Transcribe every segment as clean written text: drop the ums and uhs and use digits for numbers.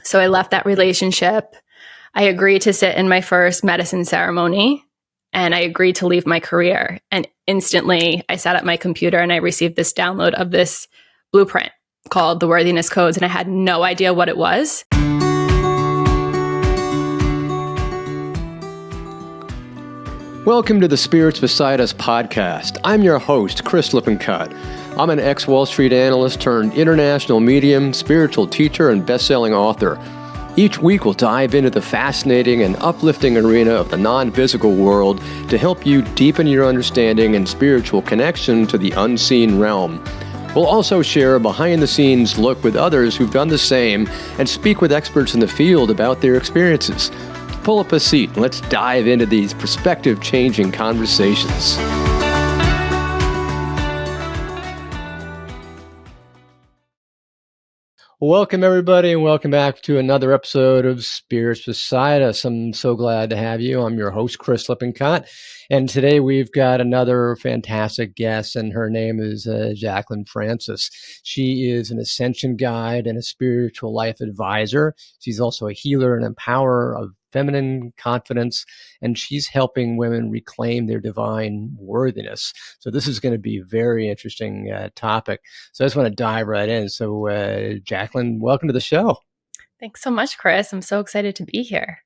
So I left that relationship. I agreed to sit in my first medicine ceremony, and I agreed to leave my career. And instantly I sat at my computer and I received this download of this blueprint called the Worthiness Codes. And I had no idea what it was. Welcome to the Spirits Beside Us podcast. I'm your host, Chris Lippincott. I'm an ex-Wall Street analyst turned international medium, spiritual teacher, and best-selling author. Each week we'll dive into the fascinating and uplifting arena of the non-physical world to help you deepen your understanding and spiritual connection to the unseen realm. We'll also share a behind-the-scenes look with others who've done the same and speak with experts in the field about their experiences. Pull up a seat and let's dive into these perspective-changing conversations. Welcome, everybody, and welcome back to another episode of Spirits Beside Us. I'm so glad to have you. I'm your host, Chris Lippincott, and today we've got another fantastic guest, and her name is Jaclyn Francis. She is an Ascension guide and a spiritual life advisor. She's also a healer and empowerer of feminine confidence, and she's helping women reclaim their divine worthiness. So this is going to be a very interesting topic. So I just want to dive right in. So Jaclyn, welcome to the show. Thanks so much, Chris. I'm so excited to be here.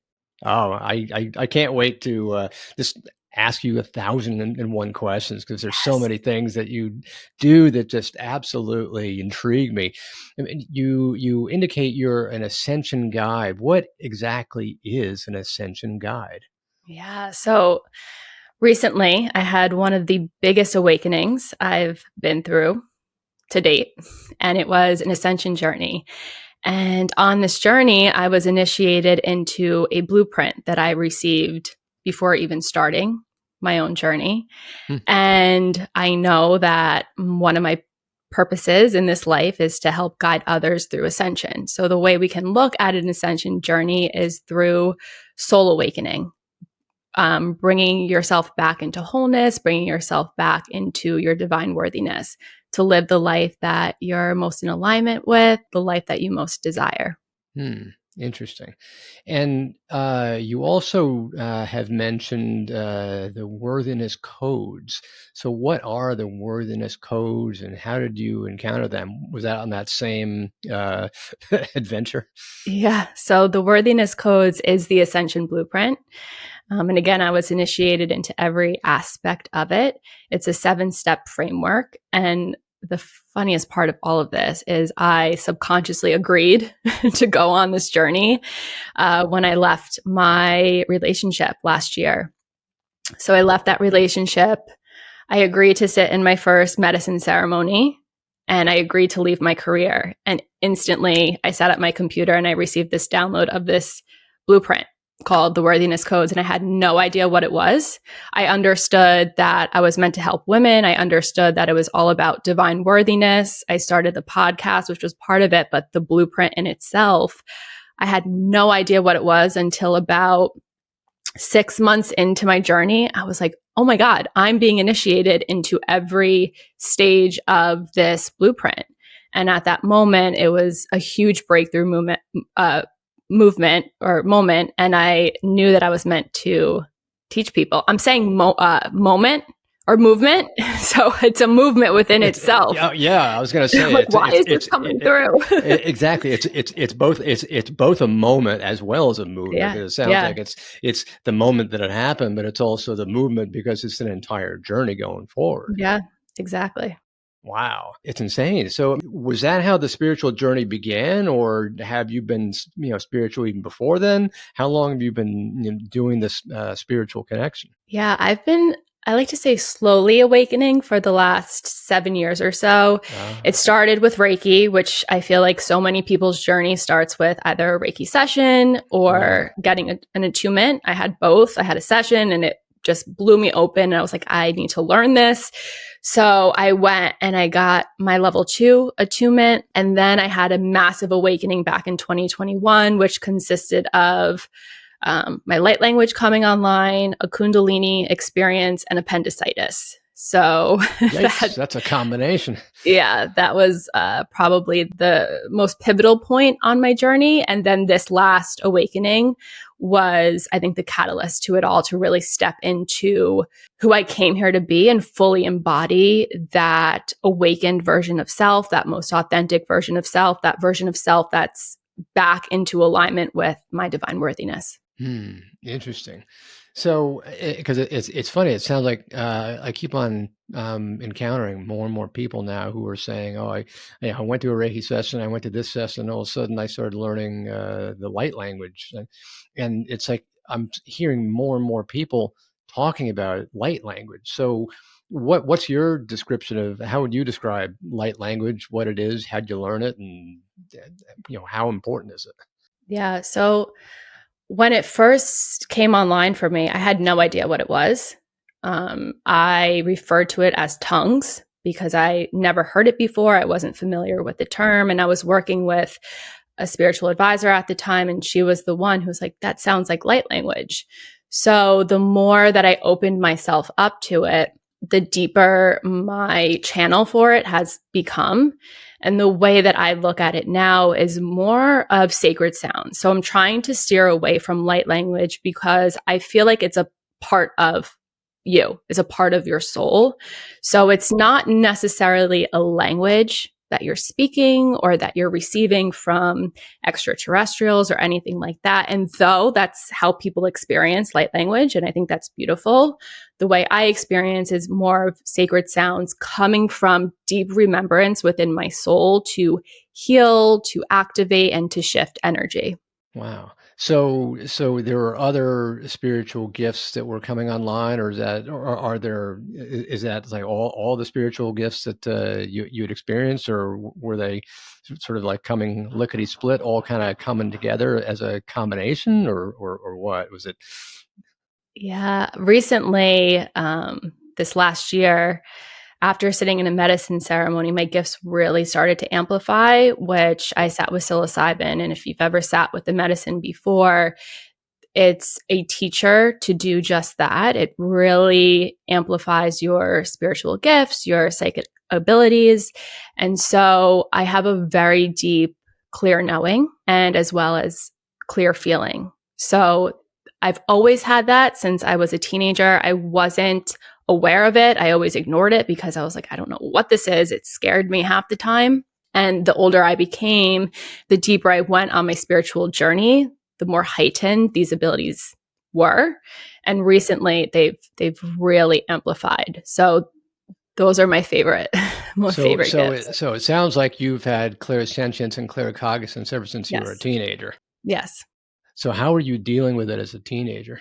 Oh, I can't wait to just ask you 1,001 questions because there's so many things that you do that just absolutely intrigue me. I mean, you indicate you're an Ascension guide. What exactly is an Ascension guide? Yeah. So recently I had one of the biggest awakenings I've been through to date, and it was an Ascension journey. And on this journey, I was initiated into a blueprint that I received before even starting my own journey. And I know that one of my purposes in this life is to help guide others through ascension. So the way we can look at an ascension journey is through soul awakening, bringing yourself back into wholeness, bringing yourself back into your divine worthiness to live the life that you're most in alignment with, the life that you most desire. Interesting. And you also have mentioned the Worthiness Codes. So what are the Worthiness Codes and how did you encounter them? Was that on that same adventure? Yeah. So the Worthiness Codes is the Ascension blueprint. And again, I was initiated into every aspect of it. It's a 7-step framework. And the funniest part of all of this is I subconsciously agreed to go on this journey when I left my relationship last year. So I left that relationship. I agreed to sit in my first medicine ceremony, and I agreed to leave my career. And instantly I sat at my computer and I received this download of this blueprint called the Worthiness Codes, and I had no idea what it was. I understood that I was meant to help women. I understood that it was all about divine worthiness. I started the podcast, which was part of it, but the blueprint in itself, I had no idea what it was until about 6 months into my journey. I was like, oh my God, I'm being initiated into every stage of this blueprint. And at that moment, it was a huge breakthrough moment, and I knew that I was meant to teach people. I'm saying moment or movement, so it's a movement within itself. Yeah, I was going to say, like, why is this coming through? Exactly, it's both a moment as well as a movement. Yeah, It sounds like it's the moment that it happened, but it's also the movement because it's an entire journey going forward. Yeah, exactly. Wow, it's insane. So was that how the spiritual journey began, or have you been, spiritual even before then? How long have you been doing this spiritual connection? Yeah, I like to say slowly awakening for the last 7 years or so. It started with Reiki, which I feel like so many people's journey starts with either a Reiki session or getting an attunement. I had both. I had a session and it just blew me open. And I was like, I need to learn this. So I went and I got my level 2 attunement. And then I had a massive awakening back in 2021, which consisted of my light language coming online, a Kundalini experience, and appendicitis. So Yikes, that's a combination. that was probably the most pivotal point on my journey. And then this last awakening was, I think, the catalyst to it all, to really step into who I came here to be and fully embody that awakened version of self, that most authentic version of self, that version of self that's back into alignment with my divine worthiness. Interesting. So, because it's funny, it sounds like I keep on encountering more and more people now who are saying, "Oh, I went to a Reiki session, I went to this session, and all of a sudden I started learning the light language," and it's like I'm hearing more and more people talking about light language. So, what's your description of how would you describe light language? What it is? How'd you learn it? And how important is it? Yeah. So when it first came online for me, I had no idea what it was. I referred to it as tongues because I never heard it before. I wasn't familiar with the term. And I was working with a spiritual advisor at the time, and she was the one who was like, that sounds like light language. So the more that I opened myself up to it, the deeper my channel for it has become. And the way that I look at it now is more of sacred sound. So I'm trying to steer away from light language because I feel like it's a part of you, is a part of your soul. So it's not necessarily a language that you're speaking or that you're receiving from extraterrestrials or anything like that. And though that's how people experience light language, and I think that's beautiful, the way I experience is more of sacred sounds coming from deep remembrance within my soul to heal, to activate, and to shift energy. Wow. So there are other spiritual gifts that were coming online, or is that like all the spiritual gifts that you had experienced, or were they sort of like coming lickety split, all kind of coming together as a combination, or what was it? Yeah. Recently, this last year, after sitting in a medicine ceremony, my gifts really started to amplify, which I sat with psilocybin. And if you've ever sat with the medicine before, it's a teacher to do just that. It really amplifies your spiritual gifts, your psychic abilities. And so I have a very deep, clear knowing and as well as clear feeling. So I've always had that since I was a teenager. I wasn't aware of it. I always ignored it because I was like, I don't know what this is. It scared me half the time. And the older I became, the deeper I went on my spiritual journey, the more heightened these abilities were. And recently they've really amplified. So those are my favorite, favorite gifts. So it sounds like you've had clairsentience and claircognizance ever since you were a Yes. teenager. Yes. So how are you dealing with it as a teenager?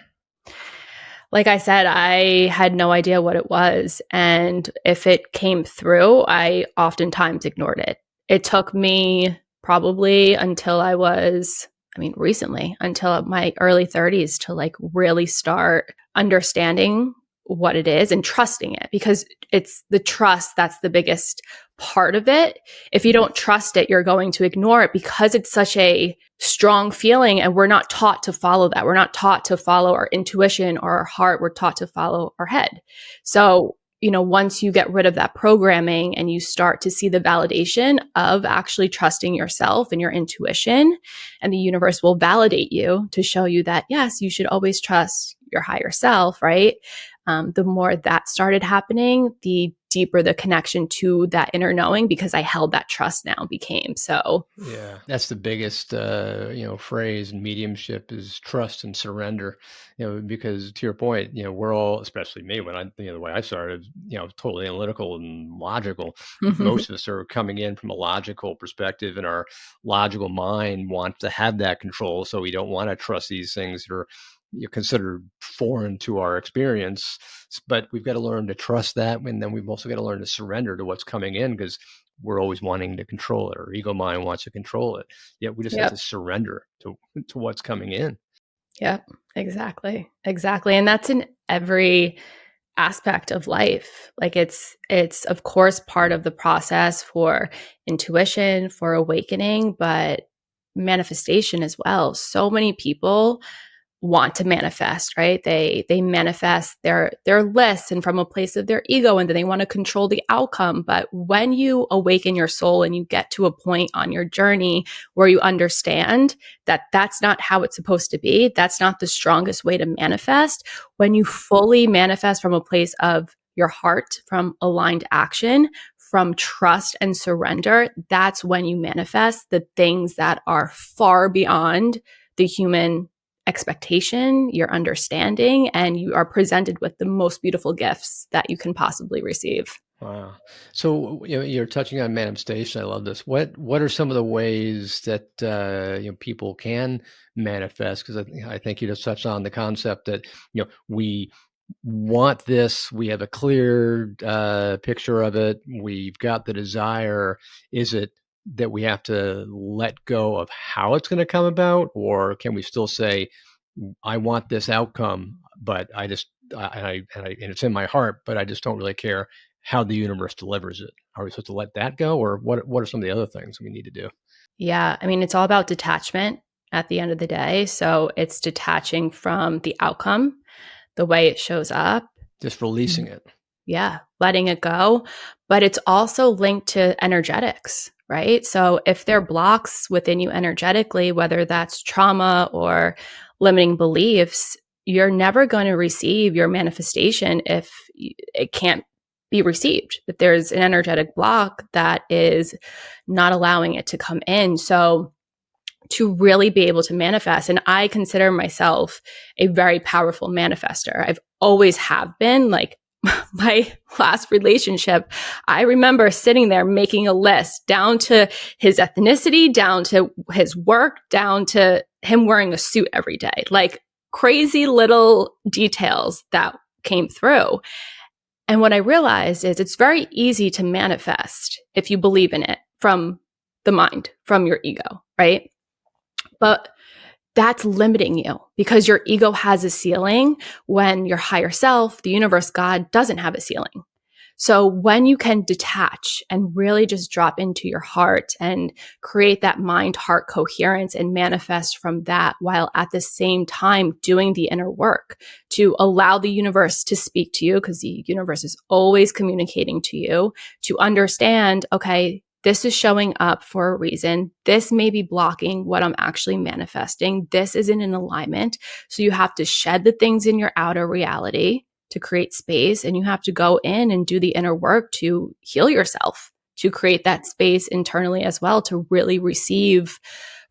Like I said, I had no idea what it was. And if it came through, I oftentimes ignored it. It took me probably recently, until my early 30s to like really start understanding what it is and trusting it, because it's the trust that's the biggest part of it. If you don't trust it, you're going to ignore it because it's such a strong feeling, and we're not taught to follow that. We're not taught to follow our intuition or our heart. We're taught to follow our head. So, once you get rid of that programming and you start to see the validation of actually trusting yourself and your intuition, and the universe will validate you to show you that, yes, you should always trust your higher self, right? The more that started happening, the deeper the connection to that inner knowing, because I held that trust now became. So yeah, that's the biggest phrase in mediumship is trust and surrender. Because to your point, we're all, especially me, when the way I started, totally analytical and logical. Most of us are coming in from a logical perspective, and our logical mind wants to have that control, so we don't want to trust these things that are considered foreign to our experience. But we've got to learn to trust that, and then we've also got to learn to surrender to what's coming in, because we're always wanting to control it. Our ego mind wants to control it. Yet we just have to surrender to what's coming in. Yep, exactly. And that's in every aspect of life. Like it's of course part of the process for intuition, for awakening, but manifestation as well. So many people want to manifest, right? They manifest their lists and from a place of their ego, and then they want to control the outcome. But when you awaken your soul and you get to a point on your journey where you understand that that's not how it's supposed to be, that's not the strongest way to manifest. When you fully manifest from a place of your heart, from aligned action, from trust and surrender, that's when you manifest the things that are far beyond the human expectation, your understanding, and you are presented with the most beautiful gifts that you can possibly receive. Wow. So you're touching on manifestation. I love this. What are some of the ways that people can manifest? Because I think you just touched on the concept that we want this. We have a clear picture of it. We've got the desire. Is it that we have to let go of how it's going to come about, or can we still say, I want this outcome, but and it's in my heart, but I just don't really care how the universe delivers it? Are we supposed to let that go, or what are some of the other things we need to do? Yeah, I mean, it's all about detachment at the end of the day. So it's detaching from the outcome, the way it shows up. Just releasing it. Yeah, letting it go. But it's also linked to energetics, right? So if there are blocks within you energetically, whether that's trauma or limiting beliefs, you're never going to receive your manifestation if it can't be received. If there's an energetic block that is not allowing it to come in. So to really be able to manifest, and I consider myself a very powerful manifester. I've always have been. Like my last relationship, I remember sitting there making a list down to his ethnicity, down to his work, down to him wearing a suit every day, like crazy little details that came through. And what I realized is it's very easy to manifest if you believe in it from the mind, from your ego, right? But that's limiting you because your ego has a ceiling when your higher self, the universe, God, doesn't have a ceiling. So when you can detach and really just drop into your heart and create that mind-heart coherence and manifest from that, while at the same time doing the inner work to allow the universe to speak to you, because the universe is always communicating to you, to understand, okay, this is showing up for a reason. This may be blocking what I'm actually manifesting. This isn't in alignment. So you have to shed the things in your outer reality to create space, and you have to go in and do the inner work to heal yourself, to create that space internally as well, to really receive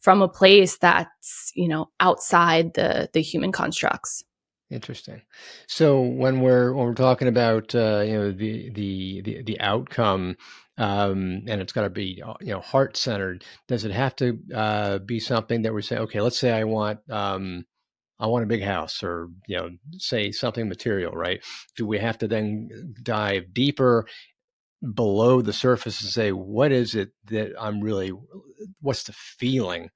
from a place that's, outside the human constructs. Interesting. So when we're talking about the outcome, and it's got to be heart centered, does it have to be something that we say, okay, let's say I want a big house, or say something material, right? Do we have to then dive deeper below the surface and say, what is it that what's the feeling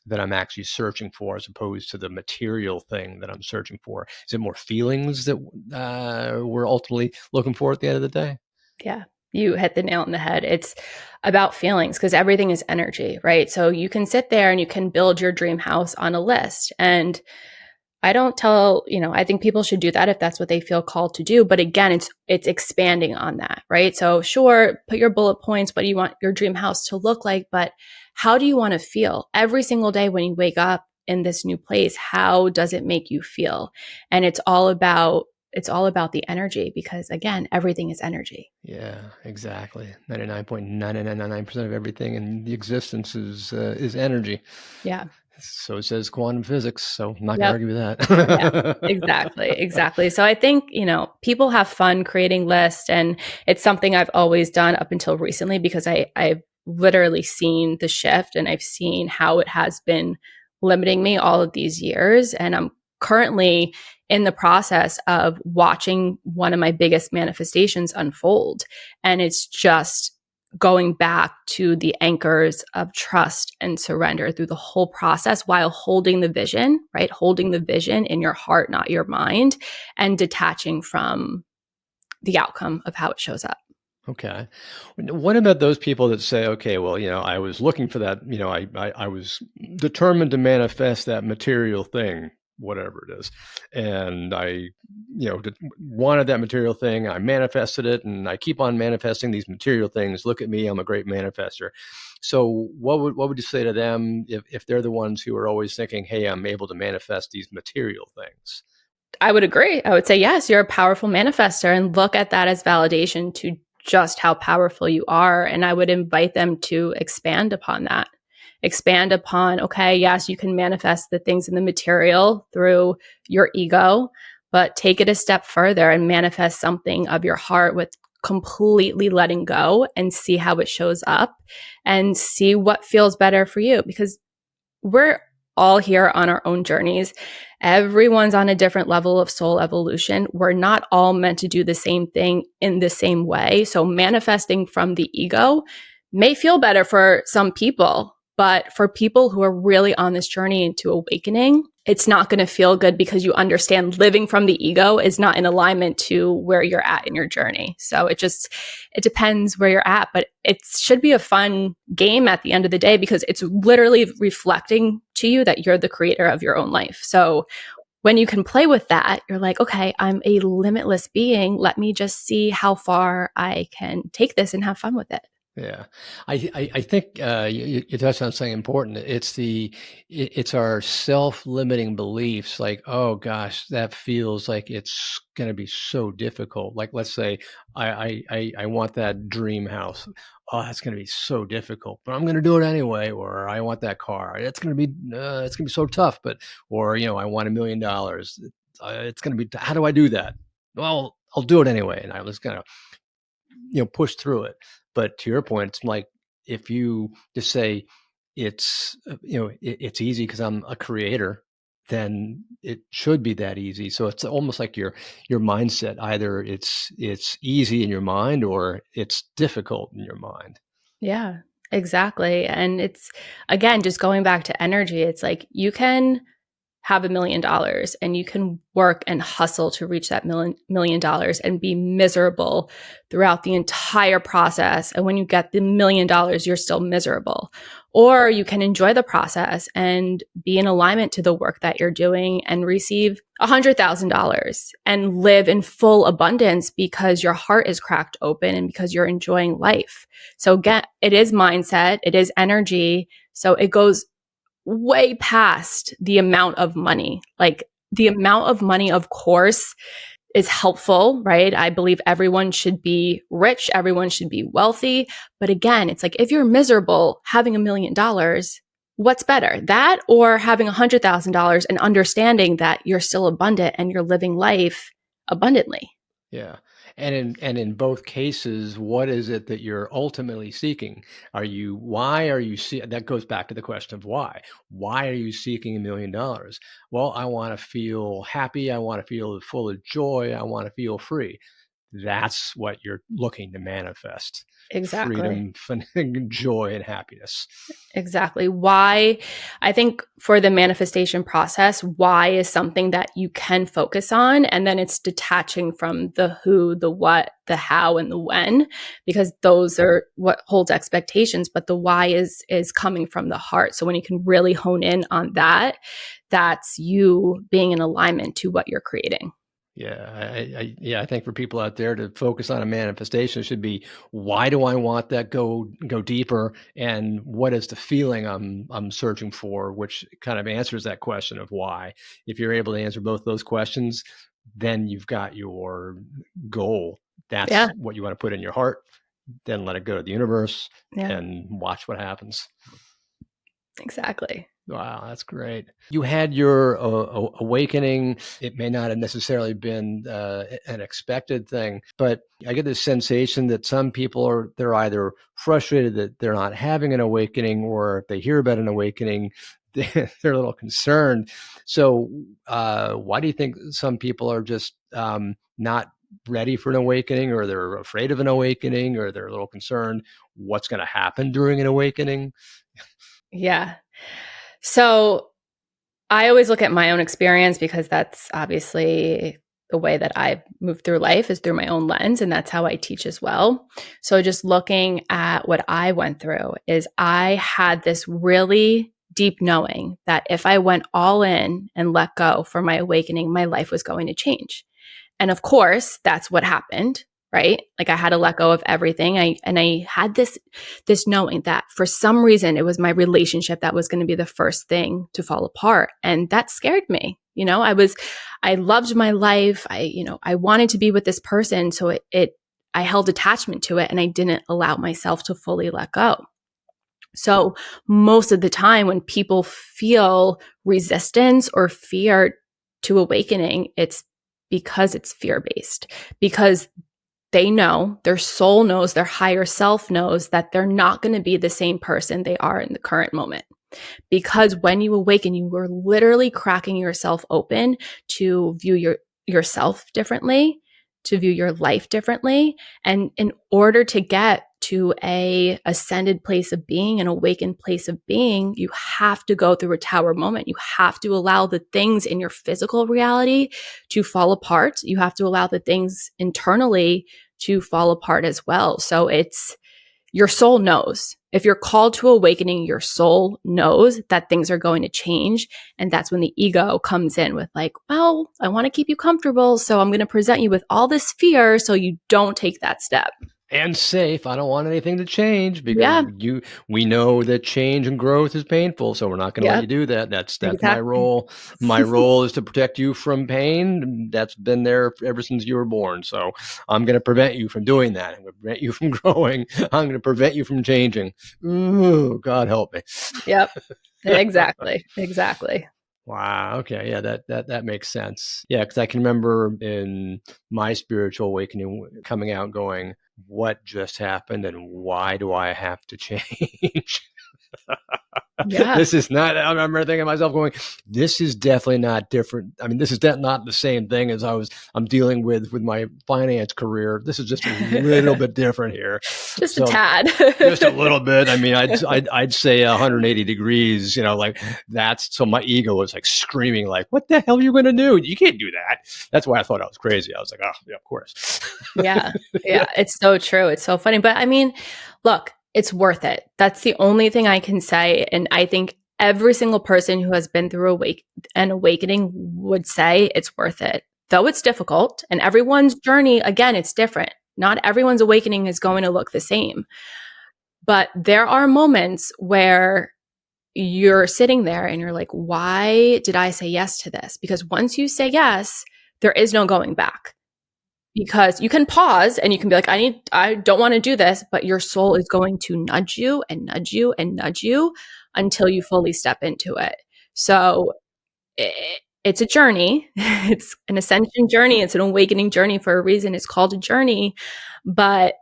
that I'm actually searching for, as opposed to the material thing that I'm searching for? Is it more feelings that we're ultimately looking for at the end of the day? Yeah, you hit the nail on the head. It's about feelings because everything is energy, right? So you can sit there and you can build your dream house on a list. And I don't tell, I think people should do that if that's what they feel called to do. But again, it's expanding on that, right? So sure, put your bullet points, what do you want your dream house to look like? But how do you want to feel every single day when you wake up in this new place? How does it make you feel? And it's all about the energy, because again, everything is energy. Yeah, exactly. 99.999% of everything in the existence is energy. Yeah. So says quantum physics. So I'm not going to Yep. argue with that. Yeah, exactly. So I think, people have fun creating lists, and it's something I've always done up until recently, because I've literally seen the shift, and I've seen how it has been limiting me all of these years. And I'm currently in the process of watching one of my biggest manifestations unfold. And it's just going back to the anchors of trust and surrender through the whole process, while holding the vision, right? Holding the vision in your heart, not your mind, and detaching from the outcome of how it shows up. Okay. What about those people that say, okay, well, I was looking for that, I was determined to manifest that material thing, whatever it is. And I, wanted that material thing. I manifested it, and I keep on manifesting these material things. Look at me, I'm a great manifester. So what would you say to them if they're the ones who are always thinking, hey, I'm able to manifest these material things? I would agree. I would say, yes, you're a powerful manifester, and look at that as validation to just how powerful you are. And I would invite them to expand upon that. Expand upon, okay, yes, you can manifest the things in the material through your ego, but take it a step further and manifest something of your heart with completely letting go, and see how it shows up and see what feels better for you. Because we're all here on our own journeys. Everyone's on a different level of soul evolution. We're not all meant to do the same thing in the same way. So manifesting from the ego may feel better for some people, but for people who are really on this journey into awakening, it's not going to feel good, because you understand living from the ego is not in alignment to where you're at in your journey. So it depends where you're at, but it should be a fun game at the end of the day, because it's literally reflecting to you that you're the creator of your own life. So when you can play with that, you're like, okay, I'm a limitless being. Let me just see how far I can take this and have fun with it. Yeah, I think you touched on something important. It's our self-limiting beliefs. Like, oh gosh, that feels like it's going to be so difficult. Like, let's say I want that dream house. Oh, that's going to be so difficult, but I'm going to do it anyway. Or I want that car. It's going to be so tough. But or I want $1,000,000. It's going to be. How do I do that? Well, I'll do it anyway. And I was going to push through it. But to your point, it's like, if you just say it's it's easy because I'm a creator, then it should be that easy. So it's almost like your mindset. Either it's easy in your mind, or it's difficult in your mind. Yeah, exactly. And it's, again, just going back to energy. It's like, you can have $1,000,000 and you can work and hustle to reach that $1,000,000 and be miserable throughout the entire process. And when you get the $1,000,000, you're still miserable. Or you can enjoy the process and be in alignment to the work that you're doing and receive $100,000 and live in full abundance, because your heart is cracked open and because you're enjoying life. So again, it is mindset, it is energy. So it goes way past the amount of money. Like, the amount of money, of course, is helpful, right? I believe everyone should be rich, everyone should be wealthy. But again, it's like, if you're miserable having $1,000,000, what's better? That, or having $100,000 and understanding that you're still abundant and you're living life abundantly? Yeah. And in both cases, what is it that you're ultimately seeking? Why are you that goes back to the question of why. Why are you seeking $1,000,000? Well, I want to feel happy. I want to feel full of joy. I want to feel free. That's what you're looking to manifest. Exactly. Freedom, joy, and happiness. Exactly. Why, I think for the manifestation process, why is something that you can focus on. And then it's detaching from the who, the what, the how, and the when, because those are what holds expectations. But the why is coming from the heart. So when you can really hone in on that, that's you being in alignment to what you're creating. Yeah, I think for people out there to focus on a manifestation, it should be, why do I want that? Go deeper, and what is the feeling I'm searching for, which kind of answers that question of why. If you're able to answer both those questions, then you've got your goal. That's what you want to put in your heart. Then let it go to the universe and watch what happens. Exactly. Wow, that's great. You had your awakening. It may not have necessarily been an expected thing, but I get this sensation that some people they're either frustrated that they're not having an awakening, or if they hear about an awakening, they're a little concerned. So why do you think some people are just not ready for an awakening, or they're afraid of an awakening, or they're a little concerned what's going to happen during an awakening? Yeah. So I always look at my own experience, because that's obviously the way that I move through life, is through my own lens. And that's how I teach as well. So just looking at what I went through, is I had this really deep knowing that if I went all in and let go for my awakening, my life was going to change. And of course, that's what happened, right? Like I had to let go of everything. I had this knowing that for some reason it was my relationship that was going to be the first thing to fall apart. And that scared me. I loved my life. I wanted to be with this person. So I held attachment to it and I didn't allow myself to fully let go. So most of the time when people feel resistance or fear to awakening, it's because it's fear-based, because they know, their soul knows, their higher self knows that they're not going to be the same person they are in the current moment. Because when you awaken, you are literally cracking yourself open to view yourself differently, to view your life differently. And in order to get to a ascended place of being, an awakened place of being, you have to go through a tower moment. You have to allow the things in your physical reality to fall apart. You have to allow the things internally to fall apart as well. So your soul knows. If you're called to awakening, your soul knows that things are going to change. And that's when the ego comes in with like, well, I want to keep you comfortable. So I'm going to present you with all this fear so you don't take that step. And safe. I don't want anything to change because we know that change and growth is painful. So we're not going to let you do that. That's exactly my role. My role is to protect you from pain. That's been there ever since you were born. So I'm going to prevent you from doing that. I'm going to prevent you from growing. I'm going to prevent you from changing. Ooh, God help me. Yep. Exactly. Wow. Okay. Yeah, that makes sense. Yeah, because I can remember in my spiritual awakening coming out going, what just happened and why do I have to change? Yeah. This is not, I remember thinking to myself going, this is definitely not different. I mean, this is not the same thing as I'm dealing with my finance career. This is just a little bit different here. Just a tad. Just a little bit. I mean, I'd say 180 degrees, like that's, so my ego was like screaming like, what the hell are you going to do? You can't do that. That's why I thought I was crazy. I was like, oh yeah, of course. Yeah. It's so true. It's so funny. But I mean, look, it's worth it. That's the only thing I can say. And I think every single person who has been through an awakening would say it's worth it. Though it's difficult and everyone's journey, again, it's different. Not everyone's awakening is going to look the same. But there are moments where you're sitting there and you're like, why did I say yes to this? Because once you say yes, there is no going back. Because you can pause and you can be like, I don't want to do this, but your soul is going to nudge you and nudge you and nudge you until you fully step into it. So it's a journey. It's an ascension journey. It's an awakening journey for a reason. It's called a journey, but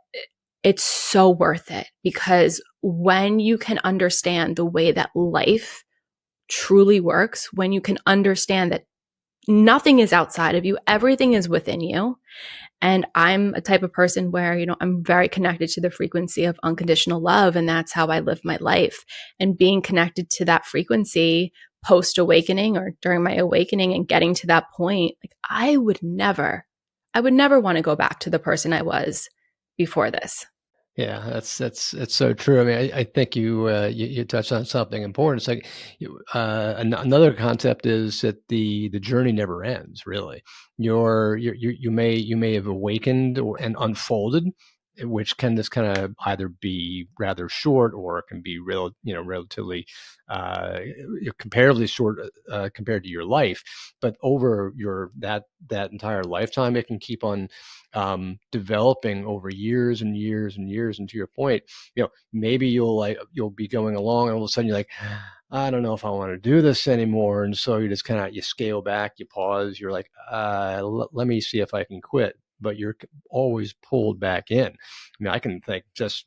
it's so worth it because when you can understand the way that life truly works, when you can understand that nothing is outside of you, everything is within you. And I'm a type of person where, I'm very connected to the frequency of unconditional love. And that's how I live my life. And being connected to that frequency post awakening or during my awakening and getting to that point, like I would never want to go back to the person I was before this. Yeah, that's so true. I mean, I think you touched on something important. It's like another concept is that the journey never ends. Really, you may have awakened and unfolded, which can just kind of either be rather short or it can be relatively comparatively short compared to your life. But over that entire lifetime, it can keep on developing over years and years and years. And to your point, maybe you'll be going along and all of a sudden you're like, I don't know if I want to do this anymore. And so you just you scale back, you pause, you're like, let me see if I can quit. But you're always pulled back in. I mean, I can think just,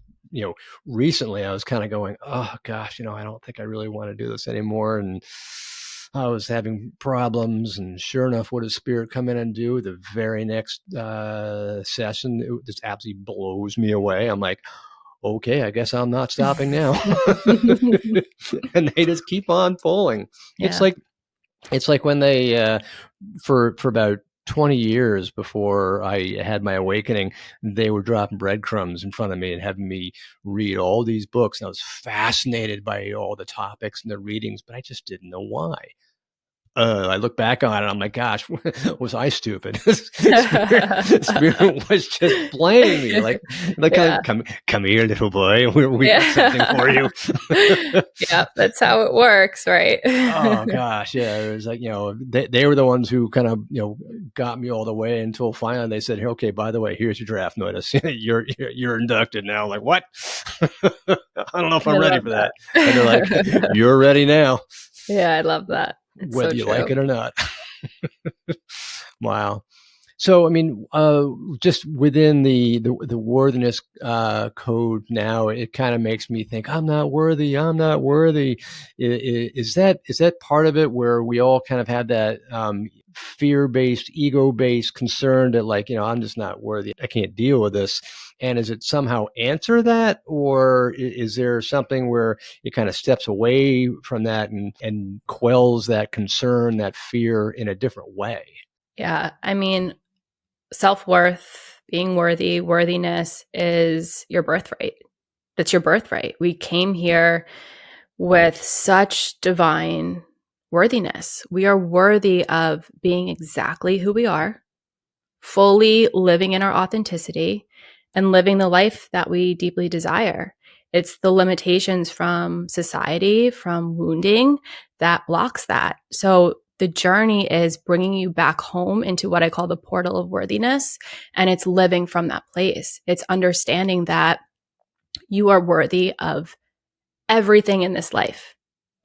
recently I was kind of going, oh gosh, I don't think I really want to do this anymore. And I was having problems, and sure enough, what does Spirit come in and do? The very next session, it just absolutely blows me away. I'm like, okay, I guess I'm not stopping now. And they just keep on pulling. Yeah. It's like when they, for about 20 years before I had my awakening, they were dropping breadcrumbs in front of me and having me read all these books. And I was fascinated by all the topics and the readings, but I just didn't know why. I look back on it, I'm like, gosh, was I stupid? Spirit was just playing me, like Yeah. come here, little boy. We got something for you. Yeah, that's how it works, right? Oh gosh, yeah. It was like, they were the ones who kind of, got me all the way until finally they said, okay, by the way, here's your draft notice. you're inducted now. I'm like, what? I don't know if I'm ready for that. And they're like, you're ready now. Yeah, I love that. It's whether so you true. like it or not. Wow. So, I mean, just within the worthiness code now, it kind of makes me think, I'm not worthy. I'm not worthy. Is that part of it where we all kind of have that fear-based, ego-based concern that, like, I'm just not worthy. I can't deal with this. And is it somehow answer that, or is there something where it kind of steps away from that and quells that concern, that fear in a different way? Yeah, I mean, self-worth, being worthy, worthiness is your birthright. That's your birthright. We came here with such divine worthiness. We are worthy of being exactly who we are, fully living in our authenticity, and living the life that we deeply desire. It's the limitations from society, from wounding, that blocks that. So the journey is bringing you back home into what I call the portal of worthiness. And it's living from that place. It's understanding that you are worthy of everything in this life.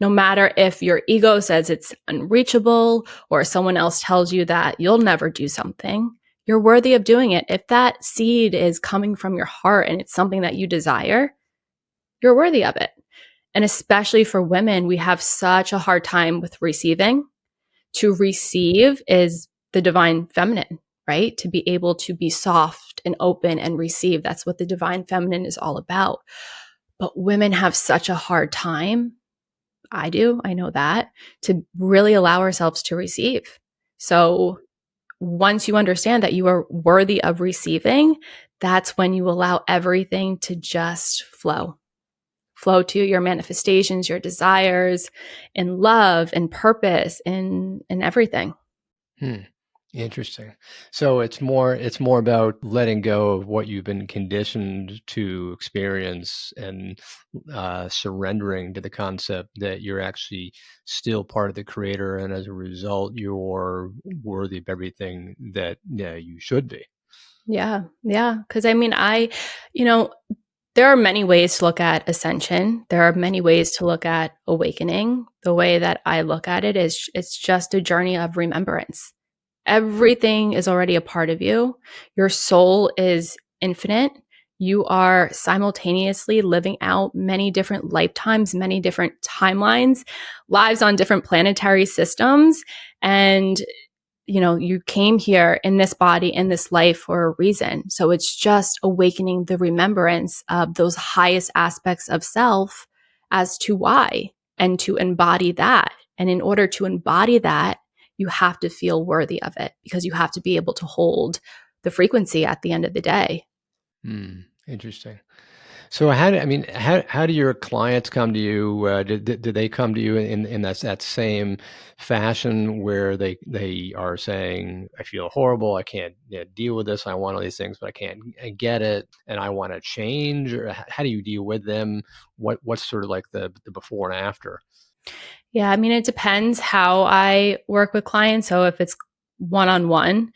No matter if your ego says it's unreachable or someone else tells you that you'll never do something, you're worthy of doing it. If that seed is coming from your heart and it's something that you desire, you're worthy of it. And especially for women, we have such a hard time with receiving. To receive is the divine feminine, right? To be able to be soft and open and receive. That's what the divine feminine is all about. But women have such a hard time. I do. I know that, to really allow ourselves to receive. So once you understand that you are worthy of receiving, that's when you allow everything to just flow to your manifestations, your desires, in love and purpose, in everything. Interesting. So it's more about letting go of what you've been conditioned to experience and surrendering to the concept that you're actually still part of the creator, and as a result, you're worthy of everything that you should be. Yeah. Because I mean, there are many ways to look at ascension. There are many ways to look at awakening. The way that I look at it is it's just a journey of remembrance. Everything is already a part of you. Your soul is infinite. You are simultaneously living out many different lifetimes, many different timelines, lives on different planetary systems. And you came here in this body, in this life for a reason. So it's just awakening the remembrance of those highest aspects of self as to why, and to embody that. And in order to embody that, you have to feel worthy of it, because you have to be able to hold the frequency at the end of the day. Interesting. So how do your clients come to you? Do they come to you in that same fashion where they are saying, I feel horrible, I can't deal with this, I want all these things, but I get it, and I want to change? Or how do you deal with them? What's sort of like the before and after? Yeah, I mean, it depends how I work with clients. So if it's one-on-one,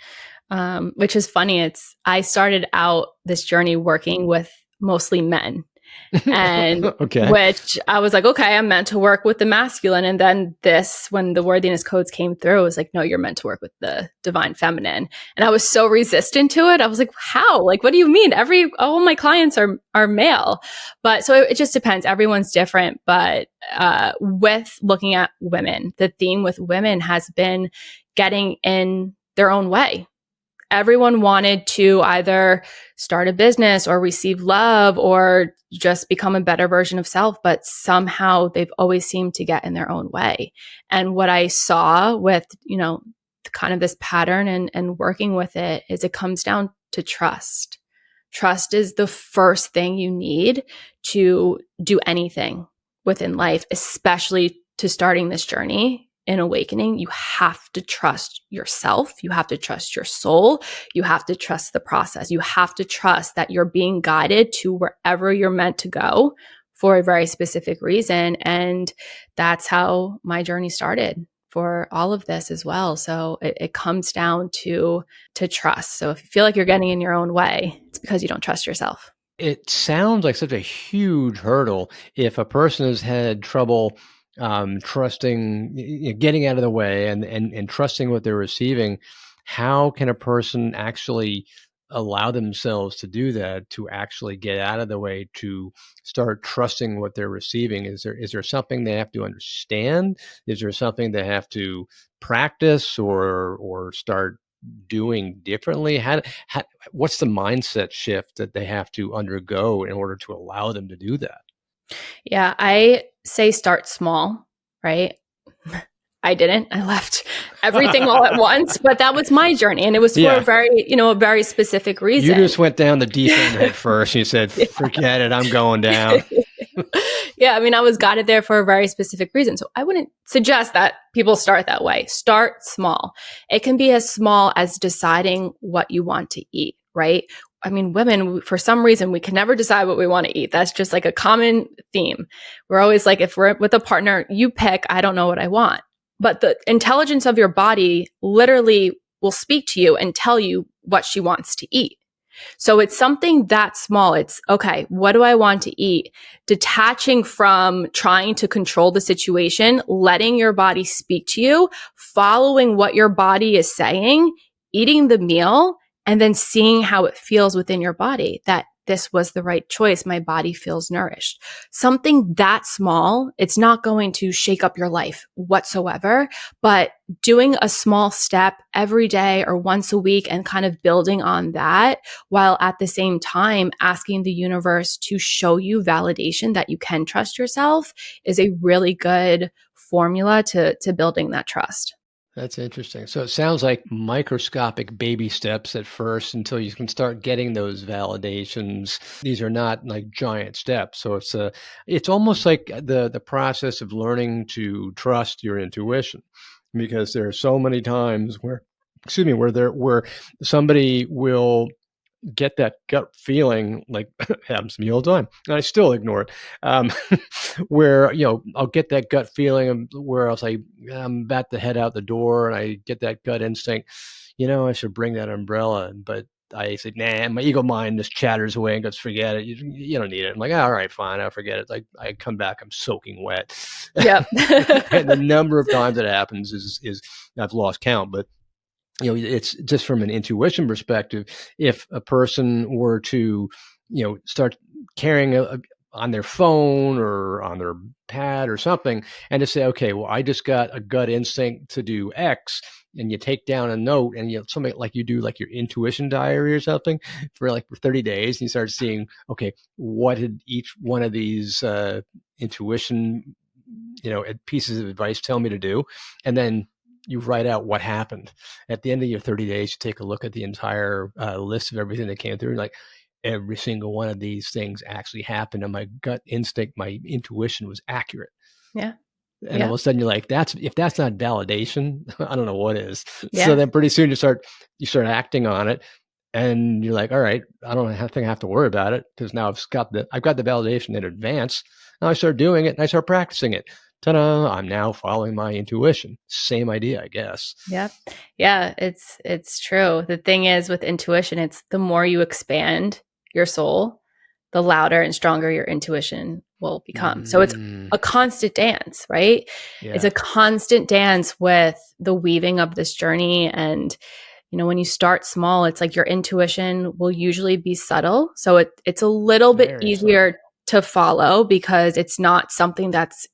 which is funny, I started out this journey working with mostly men. And Okay. which I was like, okay, I'm meant to work with the masculine. And then when the worthiness codes came through, it was like, no, you're meant to work with the divine feminine. And I was so resistant to it. I was like, how? Like, what do you mean? All my clients are male. But so it just depends. Everyone's different. But with looking at women, the theme with women has been getting in their own way. Everyone wanted to either start a business or receive love or just become a better version of self, but somehow they've always seemed to get in their own way. And what I saw with, kind of this pattern and working with it is it comes down to trust. Trust is the first thing you need to do anything within life, especially to starting this journey in awakening. You have to trust yourself. You have to trust your soul. You have to trust the process. You have to trust that you're being guided to wherever you're meant to go for a very specific reason. And that's how my journey started for all of this as well. So it comes down to trust. So if you feel like you're getting in your own way, it's because you don't trust yourself. It sounds like such a huge hurdle if a person has had trouble trusting, getting out of the way and trusting what they're receiving. How can a person actually allow themselves to do that, to actually get out of the way, to start trusting what they're receiving? Is there something they have to understand? Is there something they have to practice or start doing differently? What's the mindset shift that they have to undergo in order to allow them to do that? Yeah, I say start small, right? I didn't. I left everything all at once, but that was my journey. And it was for a very specific reason. You just went down the deep end head first. You said, forget it, I'm going down. Yeah, I mean, I was guided there for a very specific reason. So I wouldn't suggest that people start that way. Start small. It can be as small as deciding what you want to eat, right? I mean, women, for some reason, we can never decide what we want to eat. That's just like a common theme. We're always like, if we're with a partner, you pick, I don't know what I want. But the intelligence of your body literally will speak to you and tell you what she wants to eat. So it's something that small. It's, okay, what do I want to eat? Detaching from trying to control the situation, letting your body speak to you, following what your body is saying, eating the meal, and then seeing how it feels within your body, that this was the right choice. My body feels nourished. Something that small, it's not going to shake up your life whatsoever, but doing a small step every day or once a week and kind of building on that, while at the same time asking the universe to show you validation that you can trust yourself, is a really good formula to building that trust. That's interesting. So it sounds like microscopic baby steps at first until you can start getting those validations. These are not like giant steps. So it's almost like the process of learning to trust your intuition, because there are so many times where somebody will get that gut feeling, like happens to me all the time, and I still ignore it. Where I'll get that gut feeling where I'll say I'm about to head out the door, and I get that gut instinct. I should bring that umbrella, but I say, nah. My ego mind just chatters away and goes, forget it. You don't need it. I'm like, all right, fine, I'll forget it. Like I come back, I'm soaking wet. Yep. And the number of times it happens is I've lost count, but. It's just from an intuition perspective. If a person were to, start carrying on their phone or on their pad or something, and to say, okay, well, I just got a gut instinct to do X, and you take down a note, and something like you do like your intuition diary or something for 30 days, and you start seeing, okay, what did each one of these intuition, pieces of advice tell me to do, and then you write out what happened. At the end of your 30 days, you take a look at the entire list of everything that came through, and like every single one of these things actually happened, and my gut instinct, my intuition was accurate. Yeah. And all of a sudden you're like, if that's not validation, I don't know what is. Yeah. So then pretty soon you start acting on it, and you're like, all right, I don't think I have to worry about it, because now I've got the validation in advance. Now I start doing it and I start practicing it. Ta-da, I'm now following my intuition. Same idea, I guess. Yep. Yeah, it's true. The thing is with intuition, it's the more you expand your soul, the louder and stronger your intuition will become. So it's a constant dance, right? Yeah. It's a constant dance with the weaving of this journey. And, when you start small, it's like your intuition will usually be subtle. So it's a little bit easier to follow, because it's not something that's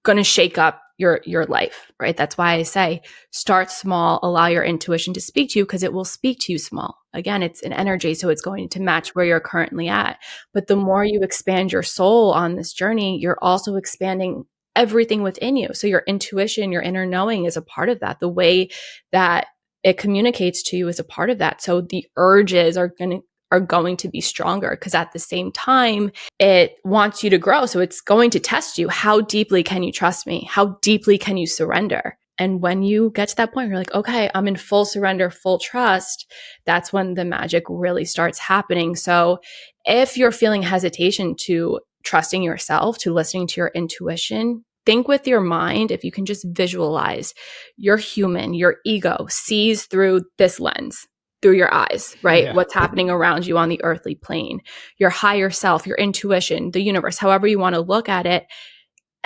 going to shake up your life, right? That's why I say start small, allow your intuition to speak to you, because it will speak to you small. Again, it's an energy, so it's going to match where you're currently at. But the more you expand your soul on this journey, you're also expanding everything within you. So your intuition, your inner knowing is a part of that. The way that it communicates to you is a part of that. So the urges are going to be stronger, because at the same time, it wants you to grow. So it's going to test you. How deeply can you trust me? How deeply can you surrender? And when you get to that point, you're like, okay, I'm in full surrender, full trust. That's when the magic really starts happening. So if you're feeling hesitation to trusting yourself, to listening to your intuition, think with your mind. If you can just visualize, you're human, your ego sees through this lens, through your eyes, right? Yeah. What's happening around you on the earthly plane. Your higher self, your intuition, the universe, however you want to look at it,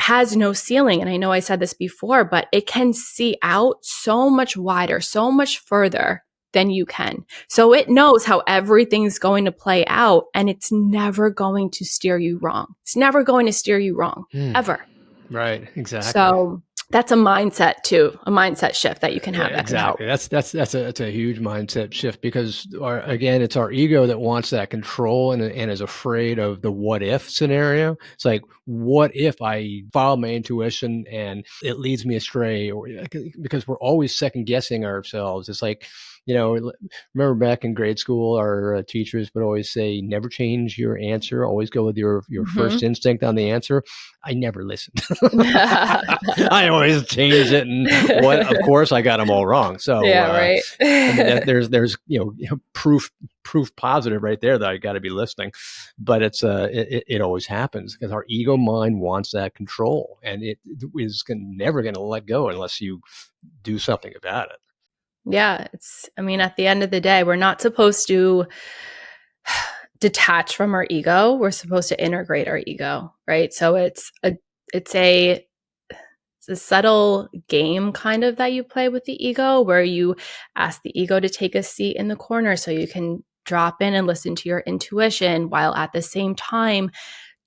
has no ceiling. And I know I said this before, but it can see out so much wider, so much further than you can. So it knows how everything's going to play out, and it's never going to steer you wrong. It's never going to steer you wrong, ever. Right. Exactly. So that's a mindset too, a mindset shift that you can have. Yeah, that can help. exactly. That's a huge mindset shift, because again, it's our ego that wants that control and is afraid of the what if scenario. It's like, what if I follow my intuition and it leads me astray? Or because we're always second guessing ourselves. It's like, remember back in grade school, our teachers would always say, never change your answer. Always go with your first instinct on the answer. I never listened. I always changed it, and of course, I got them all wrong. So yeah, right. I mean, there's proof positive right there that I got to be listening. But it always happens, because our ego mind wants that control, and it is never going to let go unless you do something about it. Yeah, at the end of the day, we're not supposed to detach from our ego. We're supposed to integrate our ego, right? So it's a subtle game kind of that you play with the ego, where you ask the ego to take a seat in the corner so you can drop in and listen to your intuition, while at the same time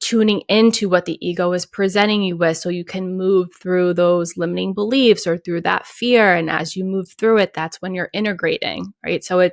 tuning into what the ego is presenting you with, so you can move through those limiting beliefs or through that fear. And as you move through it, that's when you're integrating, right? So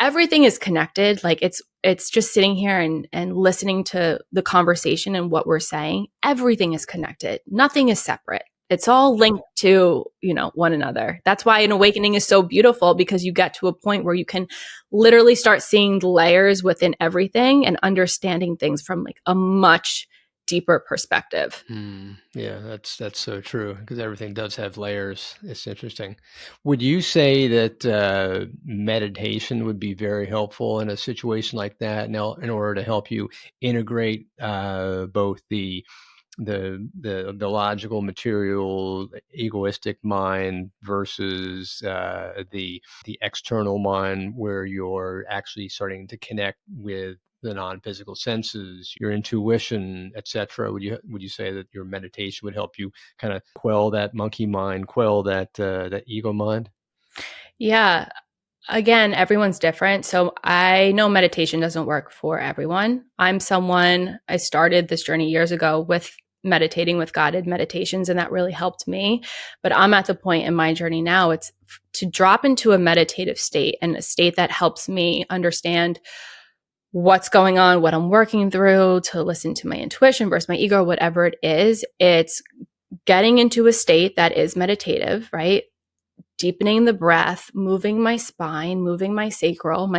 everything is connected. Like it's just sitting here and listening to the conversation and what we're saying. Everything is connected. Nothing is separate. It's all linked to, one another. That's why an awakening is so beautiful, because you get to a point where you can literally start seeing the layers within everything and understanding things from like a much deeper perspective. Yeah, that's so true, because everything does have layers. It's interesting. Would you say that meditation would be very helpful in a situation like that, in order to help you integrate both the logical, material, egoistic mind versus the external mind, where you're actually starting to connect with the non-physical senses, your intuition, etc.? Would you say that your meditation would help you kind of quell that monkey mind, quell that ego mind? Yeah. Again, everyone's different. So I know meditation doesn't work for everyone. I started this journey years ago with meditating with guided meditations, and that really helped me. But I'm at the point in my journey now, it's to drop into a meditative state, and a state that helps me understand what's going on, what I'm working through, to listen to my intuition versus my ego, whatever it is. It's getting into a state that is meditative, right? Deepening the breath, moving my spine, moving my sacral,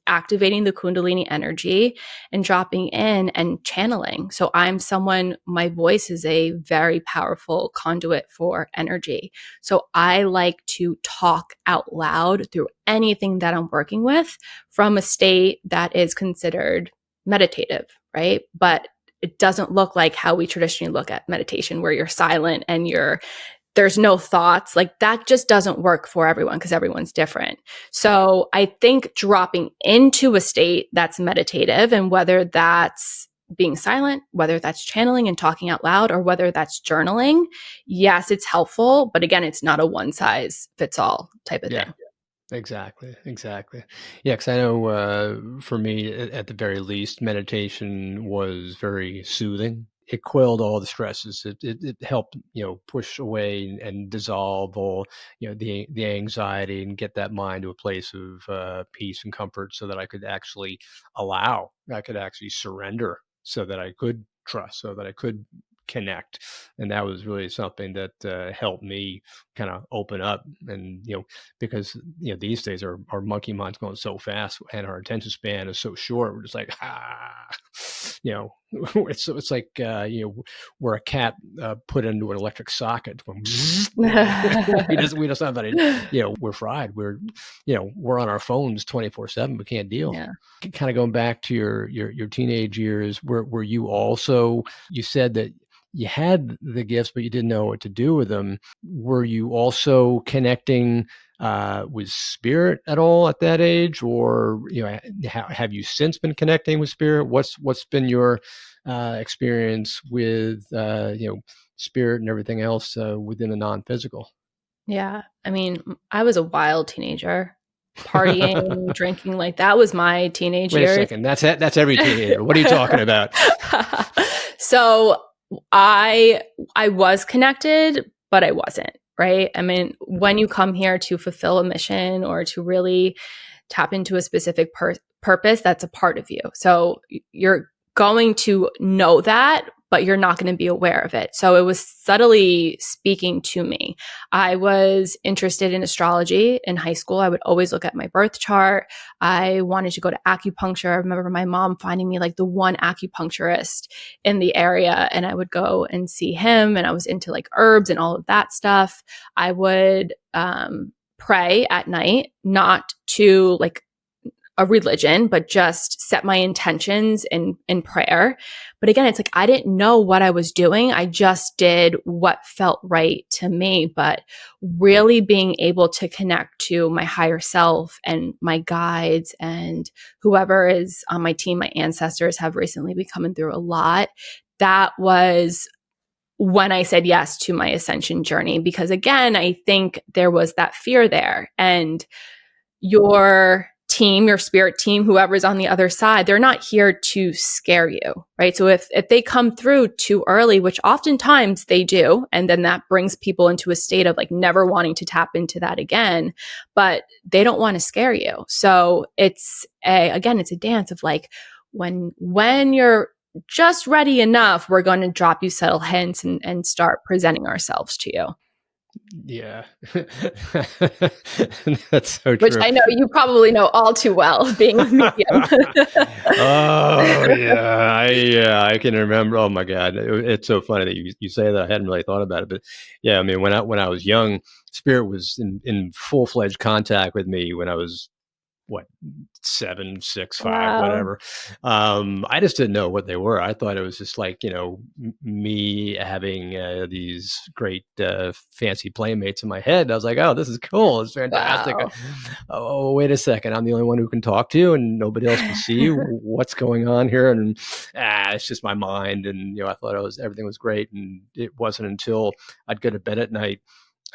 activating the Kundalini energy, and dropping in and channeling. So my voice is a very powerful conduit for energy. So I like to talk out loud through anything that I'm working with, from a state that is considered meditative, right? But it doesn't look like how we traditionally look at meditation, where you're silent and there's no thoughts. Like, that just doesn't work for everyone, because everyone's different. So I think dropping into a state that's meditative, and whether that's being silent, whether that's channeling and talking out loud, or whether that's journaling, yes, it's helpful. But again, it's not a one size fits all type of thing. Exactly. Yeah, because I know for me, at the very least, meditation was very soothing. It quelled all the stresses. It helped, push away and dissolve all, the anxiety, and get that mind to a place of peace and comfort, so that I could actually surrender, so that I could trust, so that I could connect. And that was really something that helped me kind of open up. And, because, these days our monkey mind's going so fast and our attention span is so short. We're just like, it's like, we're a cat put into an electric socket. we just have that, we're fried. We're on our phones 24/7. We can't deal. Yeah. Kind of going back to your teenage years, were you also, you said that you had the gifts, but you didn't know what to do with them. Were you also connecting with spirit at all at that age, or have you since been connecting with spirit? What's been your experience with spirit and everything else within the non-physical? Yeah. I mean, I was a wild teenager, partying, drinking. Like, that was my teenage years. Wait a second. That's every teenager. What are you talking about? So I was connected, but I wasn't, right? I mean, when you come here to fulfill a mission or to really tap into a specific purpose, that's a part of you. So you're going to know that, but you're not going to be aware of it. So it was subtly speaking to me. I was interested in astrology in high school. I would always look at my birth chart. I wanted to go to acupuncture. I remember my mom finding me like the one acupuncturist in the area, and I would go and see him, and I was into like herbs and all of that stuff. I would pray at night, not to like a religion, but just set my intentions in prayer. But again, it's like, I didn't know what I was doing. I just did what felt right to me. But really being able to connect to my higher self and my guides and whoever is on my team, my ancestors have recently been coming through a lot. That was when I said yes to my ascension journey, because again, I think there was that fear there. And your team, your spirit team, whoever's on the other side, they're not here to scare you, right? So if they come through too early, which oftentimes they do, and then that brings people into a state of like never wanting to tap into that again, but they don't want to scare you. So it's a dance of like, when you're just ready enough, we're going to drop you subtle hints and start presenting ourselves to you. Yeah. That's so true. Which I know you probably know all too well, being a medium. Oh, yeah. I can remember. Oh, my God. It's so funny that you say that. I hadn't really thought about it. But yeah, I mean, when I was young, spirit was in full-fledged contact with me when I was, 7, 6, 5, Wow. whatever. I just didn't know what they were. I thought it was just like, me having these great fancy playmates in my head. I was like, oh, this is cool. It's fantastic. Wow. Oh, wait a second. I'm the only one who can talk to you and nobody else can see you. What's going on here? And it's just my mind. And, I thought everything was great. And it wasn't until I'd go to bed at night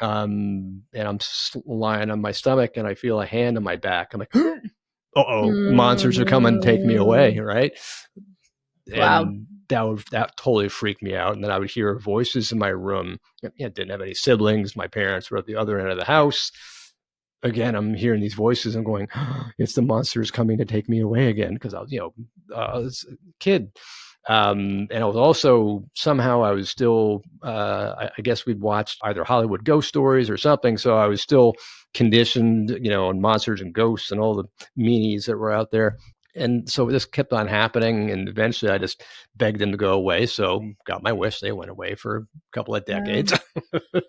and I'm lying on my stomach and I feel a hand on my back. I'm like, monsters are coming to take me away, right? Wow. And that totally freaked me out. And then I would hear voices in my room. Didn't have any siblings. My parents were at the other end of the house. Again, I'm hearing these voices. I'm going, it's the monsters coming to take me away again, because I was a kid. And I was also, somehow I was still, I guess we'd watched either Hollywood ghost stories or something. So I was still conditioned, on monsters and ghosts and all the meanies that were out there. And so this kept on happening. And eventually I just begged them to go away. So got my wish. They went away for a couple of decades.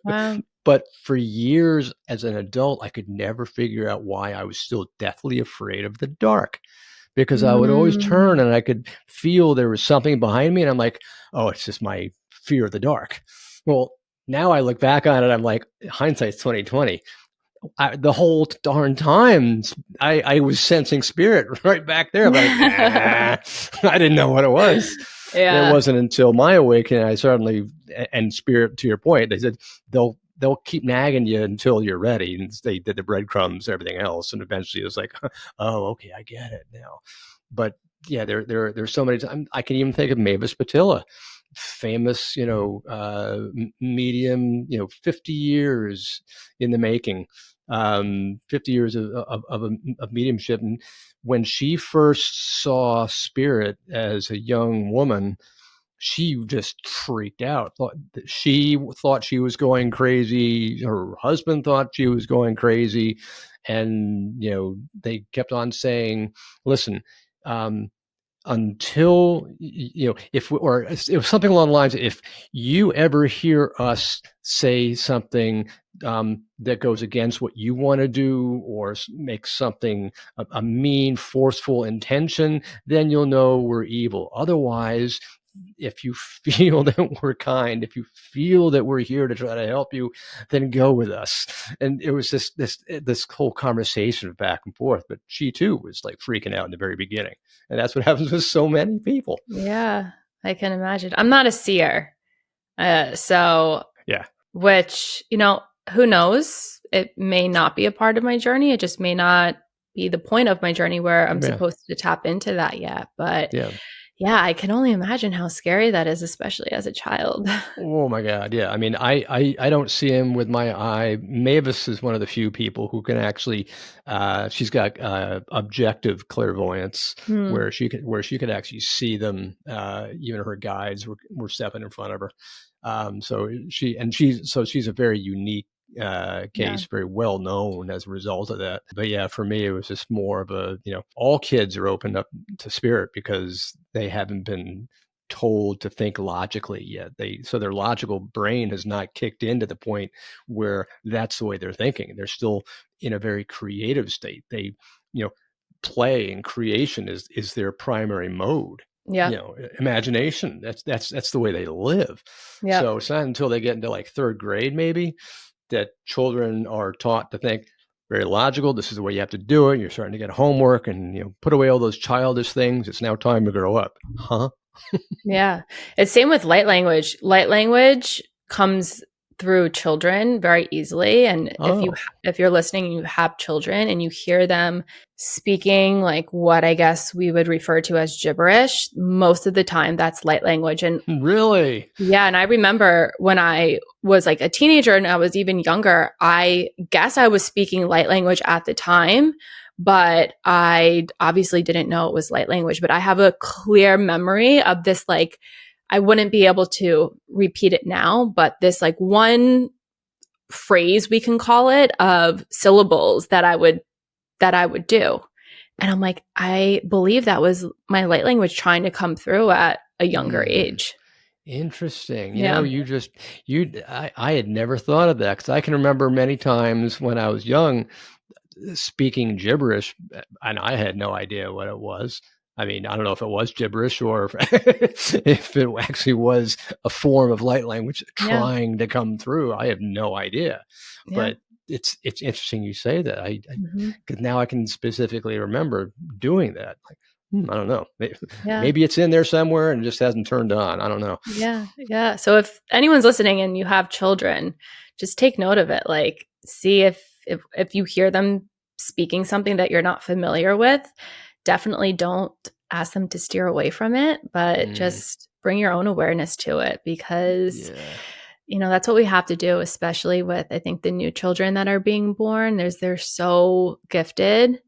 Wow. But for years as an adult, I could never figure out why I was still deathly afraid of the dark. Because I would always turn and I could feel there was something behind me. And I'm like, oh, it's just my fear of the dark. Well, now I look back on it, I'm like, hindsight's 2020. The whole darn time, I was sensing spirit right back there. I'm like, I didn't know what it was. Yeah. It wasn't until my awakening, and spirit, to your point, they said they'll keep nagging you until you're ready. And they did the breadcrumbs, everything else. And eventually it was like, oh, okay, I get it now. But yeah, there's so many times. I can even think of Mavis Patilla, famous, medium, 50 years in the making, 50 years of mediumship. And when she first saw spirit as a young woman, she just freaked out. She thought she was going crazy. Her husband thought she was going crazy. And, they kept on saying, listen, until, it was something along the lines, if you ever hear us say something that goes against what you want to do, or make something a mean, forceful intention, then you'll know we're evil. Otherwise, if you feel that we're kind, if you feel that we're here to try to help you, then go with us. And it was this whole conversation back and forth. But she too was like freaking out in the very beginning, and that's what happens with so many people. Yeah, I can imagine. I'm not a seer, so yeah. Which, who knows? It may not be a part of my journey. It just may not be the point of my journey where I'm supposed to tap into that yet. But yeah, I can only imagine how scary that is, especially as a child. Oh my God. Yeah. I mean, I don't see him with my eye. Mavis is one of the few people who can actually, she's got objective clairvoyance where she could actually see them. Even her guides were stepping in front of her. So she's a very unique case, very well known as a result of that. But yeah, for me, it was just more of a, all kids are opened up to spirit because they haven't been told to think logically yet. So their logical brain has not kicked into the point where that's the way they're thinking. They're still in a very creative state. They, play and creation is their primary mode. Yeah. Imagination. That's the way they live. Yeah. So it's not until they get into like third grade, maybe, that children are taught to think very logical. This is the way you have to do it. You're starting to get homework and, put away all those childish things. It's now time to grow up. Huh? Yeah. It's same with light language. Light language comes through children very easily. And if you're listening and you have children and you hear them speaking like what I guess we would refer to as gibberish, most of the time that's light language. And really? Yeah. And I remember when I was like a teenager and I was even younger, I guess I was speaking light language at the time, but I obviously didn't know it was light language. But I have a clear memory of this, like, I wouldn't be able to repeat it now, but this like one phrase, we can call it, of syllables that I would do. And I'm like, I believe that was my light language trying to come through at a younger age. Interesting. I had never thought of that, because I can remember many times when I was young speaking gibberish, and I had no idea what it was. I mean, I don't know if it was gibberish or if it actually was a form of light language trying to come through. I have no idea. Yeah. But it's interesting you say that. Because now I can specifically remember doing that. Like, I don't know. Maybe it's in there somewhere and just hasn't turned on. I don't know. Yeah. Yeah. So if anyone's listening and you have children, just take note of it. Like, see if you hear them speaking something that you're not familiar with, definitely don't ask them to steer away from it, but just bring your own awareness to it, because that's what we have to do, especially with, I think, the new children that are being born. They're so gifted,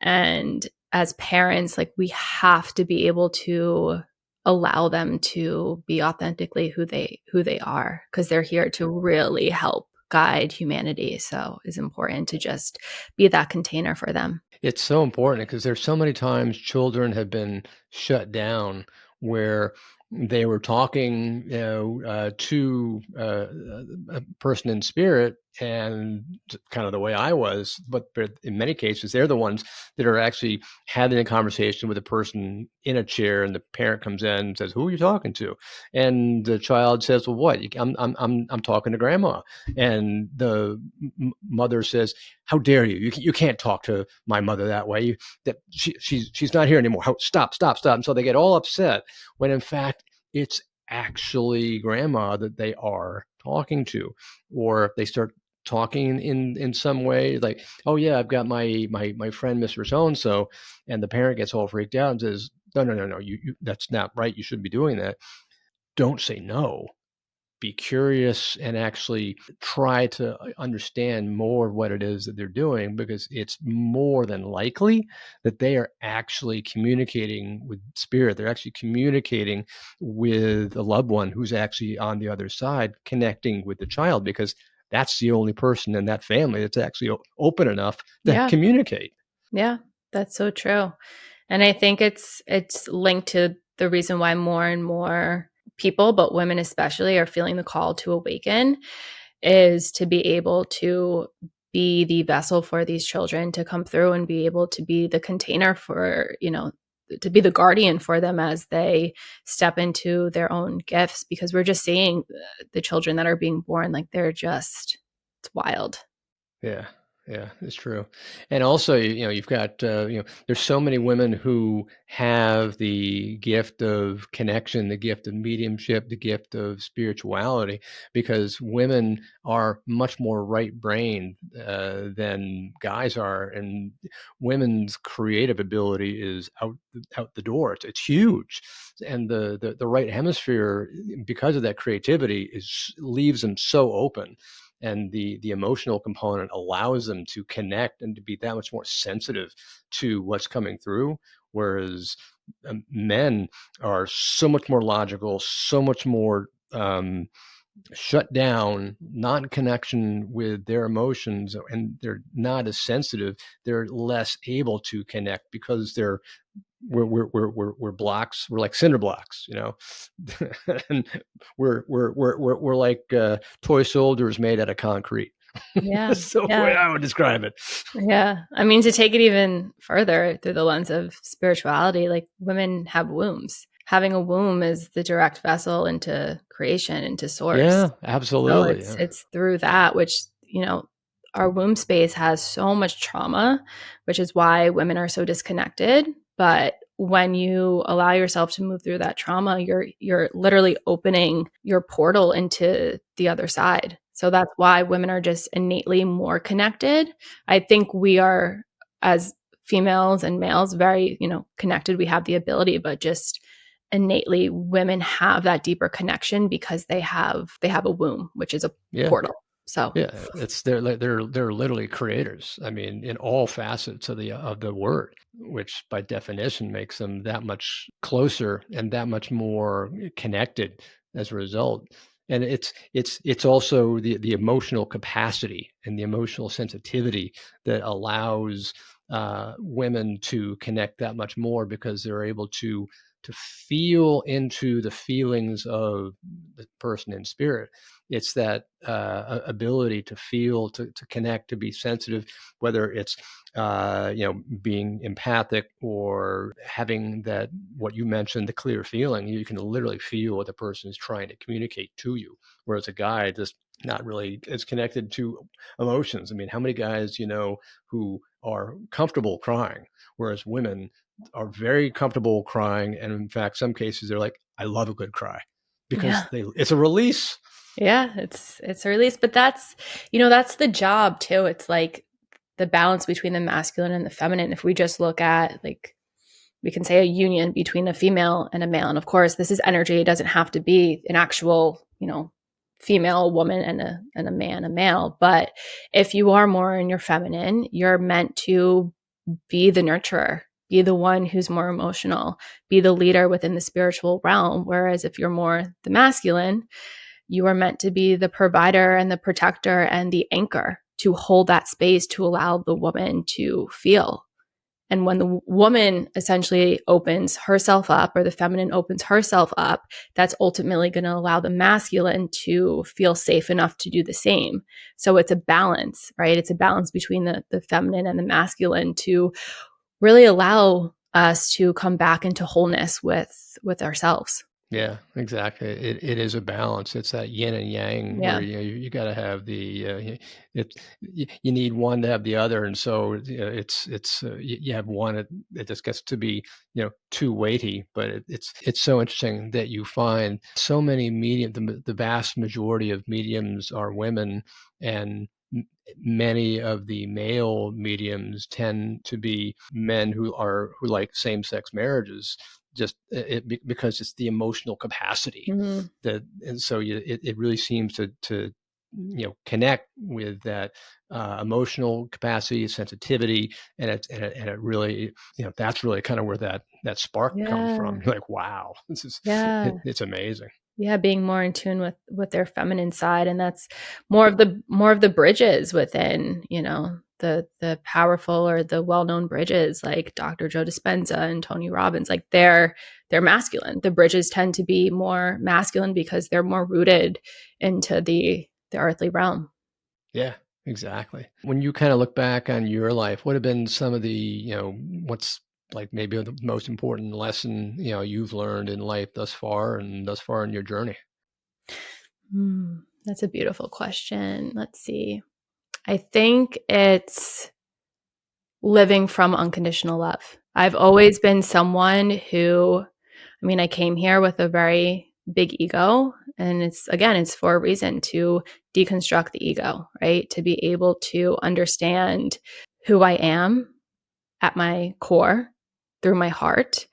and as parents, like, we have to be able to allow them to be authentically who they are, because they're here to really help guide humanity. So it's important to just be that container for them. It's so important, because there's so many times children have been shut down where they were talking, to a person in spirit, and kind of the way I was, but in many cases, they're the ones that are actually having a conversation with a person in a chair, and the parent comes in and says, "Who are you talking to?" And the child says, "Well, what? I'm talking to grandma." And the mother says, "How dare you? You can't talk to my mother that way. She's not here anymore. Stop." And so they get all upset, when in fact it's actually grandma that they are talking to. Or they start talking in some way, like, "Oh yeah, I've got my friend Mr. So-and-so," and the parent gets all freaked out and says, No, you that's not right. You shouldn't be doing that. Don't say no. be curious and actually try to understand more of what it is that they're doing, because it's more than likely that they are actually communicating with spirit. They're actually communicating with a loved one who's actually on the other side, connecting with the child, because that's the only person in that family that's actually open enough to Yeah. communicate. Yeah, that's so true. And I think it's linked to the reason why more and more people, but women especially, are feeling the call to awaken, is to be able to be the vessel for these children to come through and be able to be the container for, to be the guardian for them as they step into their own gifts, because we're just seeing the children that are being born, like it's wild. Yeah, yeah, it's true. And also, you've got, there's so many women who have the gift of connection, the gift of mediumship, the gift of spirituality, because women are much more right-brained than guys are, and women's creative ability is out the door. It's huge, and the right hemisphere, because of that creativity, leaves them so open. And the emotional component allows them to connect and to be that much more sensitive to what's coming through, whereas men are so much more logical, so much more shut down, not in connection with their emotions, and they're not as sensitive. They're less able to connect because we're blocks. We're like cinder blocks, and we're like toy soldiers made out of concrete. Yeah. That's the way Yeah. I would describe it. Yeah. I mean, to take it even further through the lens of spirituality, like, women have wombs. Having a womb is the direct vessel into creation, into source. Yeah, So absolutely. Yeah. it's through that, which, our womb space has so much trauma, which is why women are so disconnected. But when you allow yourself to move through that trauma, you're literally opening your portal into the other side. So that's why women are just innately more connected. I think we are, as females and males, very, connected. We have the ability, but just innately women have that deeper connection because they have a womb, which is a portal. So yeah, they're literally creators. I mean, in all facets of the word, which by definition makes them that much closer and that much more connected as a result. And it's also the emotional capacity and the emotional sensitivity that allows women to connect that much more, because they're able to feel into the feelings of the person in spirit. It's that ability to feel, to connect, to be sensitive, whether it's being empathic or having that, what you mentioned, the clear feeling. You can literally feel what the person is trying to communicate to you, whereas a guy just not really is connected to emotions. I mean, how many guys who are comfortable crying, whereas women are very comfortable crying, and in fact, some cases they're like, I love a good cry, because it's a release. Yeah, it's a release, but that's the job too. It's like the balance between the masculine and the feminine. If we just look at, like, we can say a union between a female and a male, and of course this is energy. It doesn't have to be an actual, female woman and a man, a male. But if you are more in your feminine, you're meant to be the nurturer, be the one who's more emotional, be the leader within the spiritual realm. Whereas if you're more the masculine, you are meant to be the provider and the protector and the anchor to hold that space, to allow the woman to feel. And when the woman essentially opens herself up, or the feminine opens herself up, that's ultimately going to allow the masculine to feel safe enough to do the same. So it's a balance, right? It's a balance between the feminine and the masculine to really allow us to come back into wholeness with ourselves. Yeah, exactly. It is a balance. It's that yin and yang, Yeah. where you got to have you need one to have the other, and so you have one, it just gets to be too weighty. But it's so interesting that you find so many medium. The vast majority of mediums are women, and many of the male mediums tend to be men who like same-sex marriages, just because it's the emotional capacity and so it really seems to connect with that emotional capacity, sensitivity, and it really, that's really kind of where that spark comes from. You're like, wow, this is it's amazing. Yeah, being more in tune with their feminine side, and that's more of the bridges within, the powerful or the well-known bridges like Dr. Joe Dispenza and Tony Robbins. Like they're masculine. The bridges tend to be more masculine because they're more rooted into the earthly realm. Yeah, exactly. When you kind of look back on your life, what have been some of the, what's like maybe the most important lesson, you've learned in life thus far in your journey? That's a beautiful question. Let's see. I think it's living from unconditional love. I've always been someone who, I came here with a very big ego, and it's for a reason, to deconstruct the ego, right? To be able to understand who I am at my core through my heart,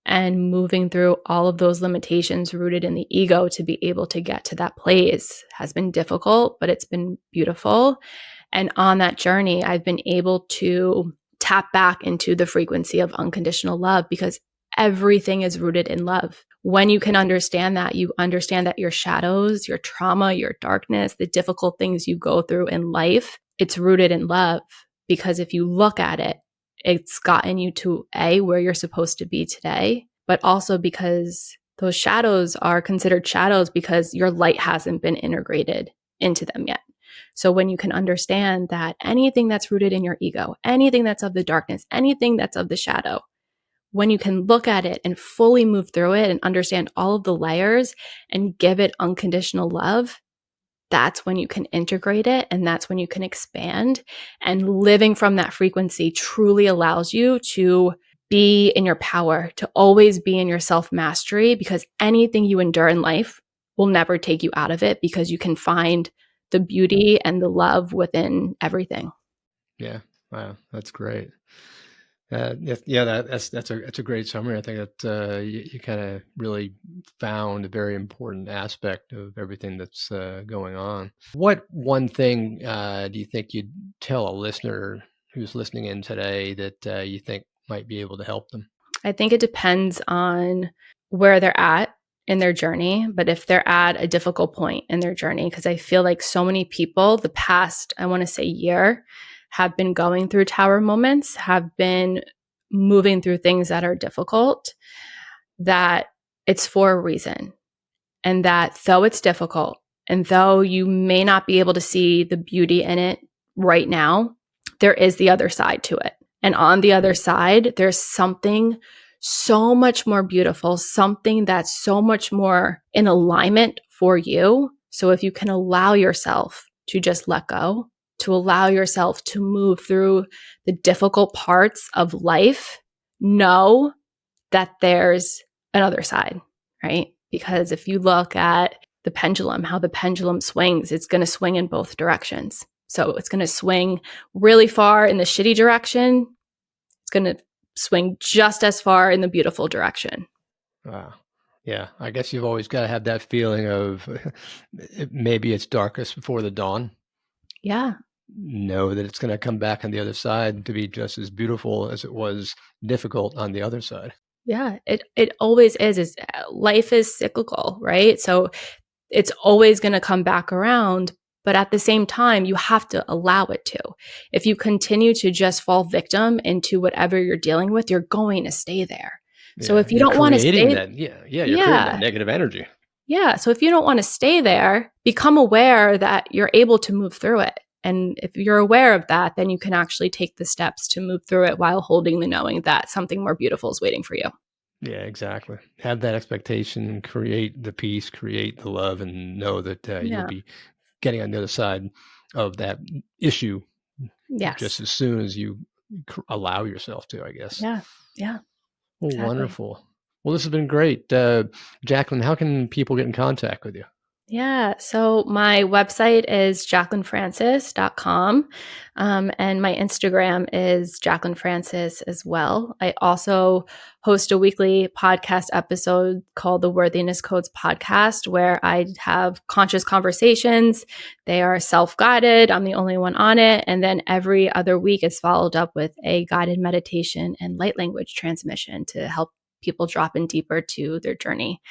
and moving through all of those limitations rooted in the ego to be able to get to that place has been difficult, but it's been beautiful. And on that journey, I've been able to tap back into the frequency of unconditional love, because everything is rooted in love. When you can understand that, you understand that your shadows, your trauma, your darkness, the difficult things you go through in life, it's rooted in love. Because if you look at it, it's gotten you to where you're supposed to be today, but also because those shadows are considered shadows because your light hasn't been integrated into them yet. So when you can understand that anything that's rooted in your ego, anything that's of the darkness, anything that's of the shadow, when you can look at it and fully move through it and understand all of the layers and give it unconditional love, that's when you can integrate it, and that's when you can expand. And living from that frequency truly allows you to be in your power, to always be in your self-mastery, because anything you endure in life will never take you out of it, because you can find the beauty and the love within everything. Yeah. Wow. That's great. That's a great summary. I think that you kind of really found a very important aspect of everything that's going on. What one thing do you think you'd tell a listener who's listening in today that you think might be able to help them? I think it depends on where they're at in their journey, but if they're at a difficult point in their journey, because I feel like so many people the past, I want to say year, have been going through tower moments, have been moving through things that are difficult, that it's for a reason. And that though it's difficult, and though you may not be able to see the beauty in it right now, there is the other side to it. And on the other side, there's something so much more beautiful, something that's so much more in alignment for you. So if you can allow yourself to just let go, to allow yourself to move through the difficult parts of life, know that there's another side, right? Because if you look at the pendulum, how the pendulum swings, it's going to swing in both directions. So it's going to swing really far in the shitty direction. It's going to swing just as far in the beautiful direction. Wow. Yeah. I guess you've always got to have that feeling of maybe it's darkest before the dawn. Yeah. Know that it's going to come back on the other side to be just as beautiful as it was difficult on the other side. Yeah, it always is. Life is cyclical, right? So it's always going to come back around, but at the same time, you have to allow it to. If you continue to just fall victim into whatever you're dealing with, you're going to stay there. So if you don't want to stay, you're creating that negative energy. Yeah. So if you don't want to stay there, become aware that you're able to move through it. And if you're aware of that, then you can actually take the steps to move through it while holding the knowing that something more beautiful is waiting for you. Yeah, exactly. Have that expectation, create the peace, create the love, and know that you'll be getting on the other side of that issue just as soon as you allow yourself to, I guess. Yeah. Yeah. Well, exactly. Wonderful. Well, this has been great. Jaclyn, how can people get in contact with you? Yeah. So my website is jaclynfrancis.com. And my Instagram is Jaclyn Francis as well. I also host a weekly podcast episode called the Worthiness Codes podcast, where I have conscious conversations. They are self-guided. I'm the only one on it. And then every other week is followed up with a guided meditation and light language transmission to help people drop in deeper to their journey.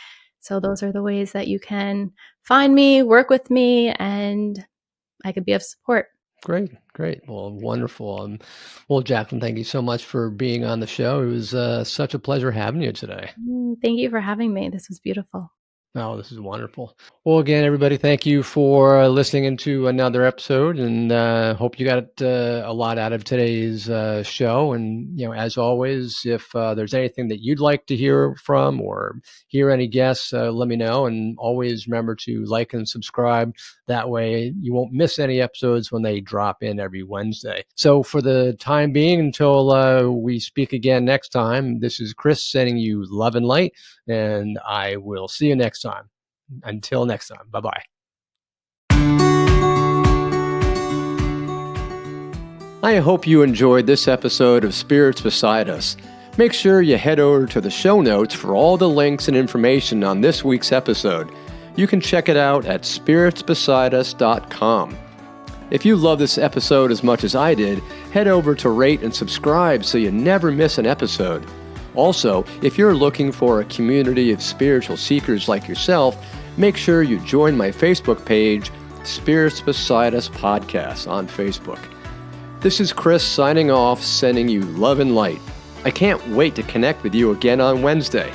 So those are the ways that you can find me, work with me, and I could be of support. Great. Well, wonderful. Well, Jaclyn, thank you so much for being on the show. It was such a pleasure having you today. Thank you for having me. This was beautiful. Oh, this is wonderful. Well, again, everybody, thank you for listening into another episode, and hope you got a lot out of today's show. And, as always, if there's anything that you'd like to hear from or hear any guests, let me know. And always remember to like and subscribe. That way you won't miss any episodes when they drop in every Wednesday. So for the time being, until we speak again next time, this is Chris sending you love and light, and I will see you next time. Until next time, bye-bye. I hope you enjoyed this episode of Spirits Beside Us. Make sure you head over to the show notes for all the links and information on this week's episode. You can check it out at spiritsbesideus.com. If you love this episode as much as I did, head over to rate and subscribe so you never miss an episode. Also, if you're looking for a community of spiritual seekers like yourself, make sure you join my Facebook page, Spirits Beside Us Podcast on Facebook. This is Chris signing off, sending you love and light. I can't wait to connect with you again on Wednesday.